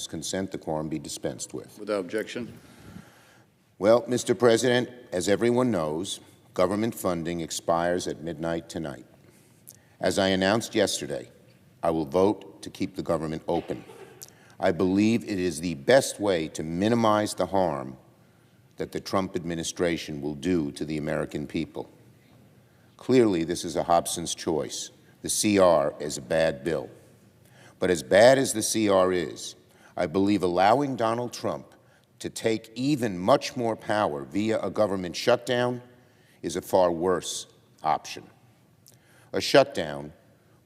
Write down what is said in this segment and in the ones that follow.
consent the quorum be dispensed with. Without objection. Well, Mr. President, as everyone knows, government funding expires at midnight tonight. As I announced yesterday, I will vote to keep the government open. I believe it is the best way to minimize the harm that the Trump administration will do to the American people. Clearly, this is a Hobson's choice. The CR is a bad bill. But as bad as the CR is, I believe allowing Donald Trump to take even much more power via a government shutdown is a far worse option. A shutdown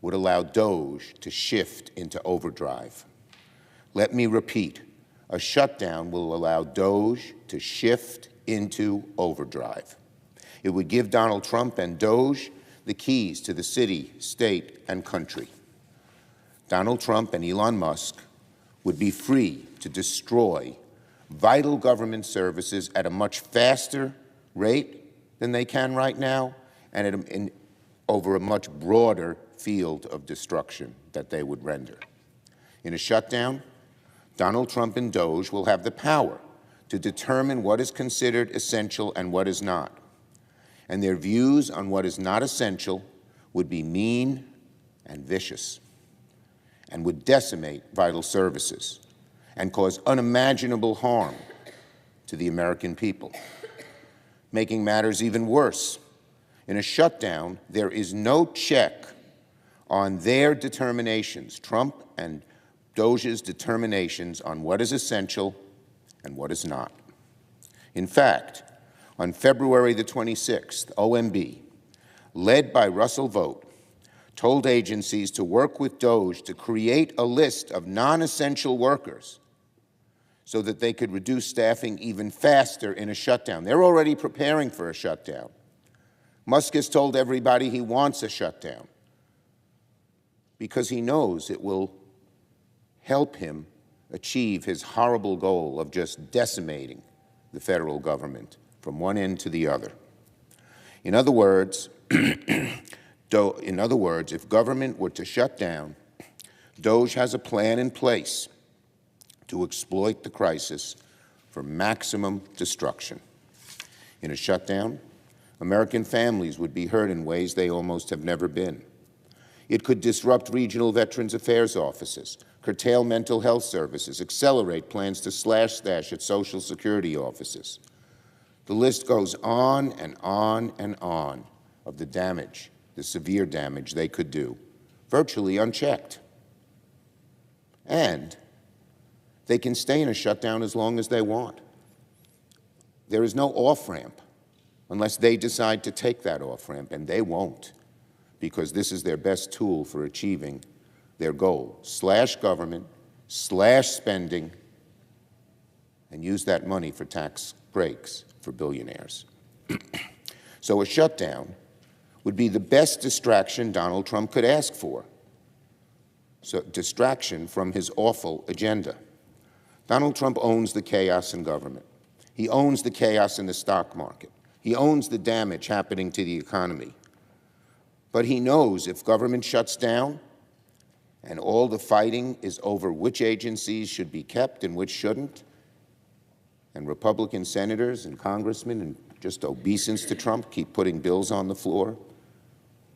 would allow DOGE to shift into overdrive. Let me repeat, a shutdown will allow DOGE to shift into overdrive. It would give Donald Trump and DOGE the keys to the city, state, and country. Donald Trump and Elon Musk would be free to destroy vital government services at a much faster rate than they can right now, and over a much broader field of destruction that they would render. In a shutdown, Donald Trump and DOGE will have the power to determine what is considered essential and what is not. And their views on what is not essential would be mean and vicious, and would decimate vital services and cause unimaginable harm to the American people. Making matters even worse, in a shutdown, there is no check on their determinations, Trump and DOGE's determinations on what is essential and what is not. In fact, on February the 26th, OMB, led by Russell Vought, told agencies to work with DOGE to create a list of non-essential workers so that they could reduce staffing even faster in a shutdown. They're already preparing for a shutdown. Musk has told everybody he wants a shutdown because he knows it will help him achieve his horrible goal of just decimating the federal government from one end to the other. In other words, if government were to shut down, DOGE has a plan in place to exploit the crisis for maximum destruction. In a shutdown, American families would be hurt in ways they almost have never been. It could disrupt regional Veterans Affairs offices, curtail mental health services, accelerate plans to slash-stash at Social Security offices. The list goes on and on and on of the damage, the severe damage they could do, virtually unchecked. And they can stay in a shutdown as long as they want. There is no off-ramp unless they decide to take that off-ramp, and they won't, because this is their best tool for achieving their goal: slash government, slash spending, and use that money for tax breaks for billionaires. So a shutdown would be the best distraction Donald Trump could ask for. So distraction from his awful agenda. Donald Trump owns the chaos in government. He owns the chaos in the stock market. He owns the damage happening to the economy. But he knows if government shuts down and all the fighting is over which agencies should be kept and which shouldn't, and Republican senators and congressmen and just obeisance to Trump keep putting bills on the floor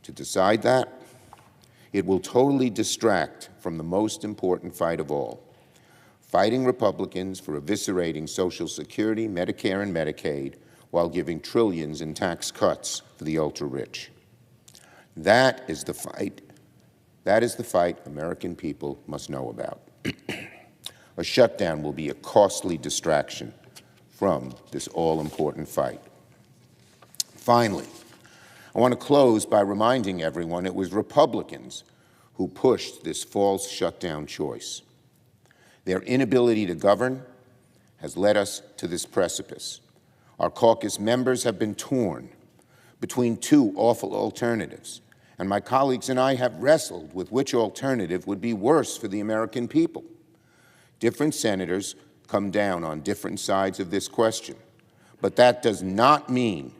to decide that, it will totally distract from the most important fight of all: fighting Republicans for eviscerating Social Security, Medicare, and Medicaid while giving trillions in tax cuts for the ultra-rich. That is the fight. That is the fight American people must know about. A shutdown will be a costly distraction from this all-important fight. Finally, I want to close by reminding everyone it was Republicans who pushed this false shutdown choice. Their inability to govern has led us to this precipice. Our caucus members have been torn between two awful alternatives, and my colleagues and I have wrestled with which alternative would be worse for the American people. Different senators come down on different sides of this question, but that does not mean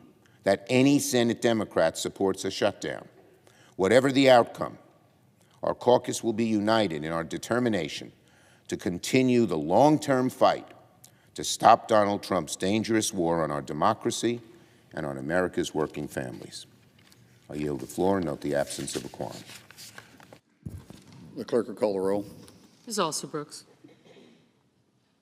that any Senate Democrat supports a shutdown. Whatever the outcome, our caucus will be united in our determination to continue the long-term fight to stop Donald Trump's dangerous war on our democracy and on America's working families. I yield the floor and note the absence of a quorum. The clerk will call the roll. Ms. Alston-Brooks.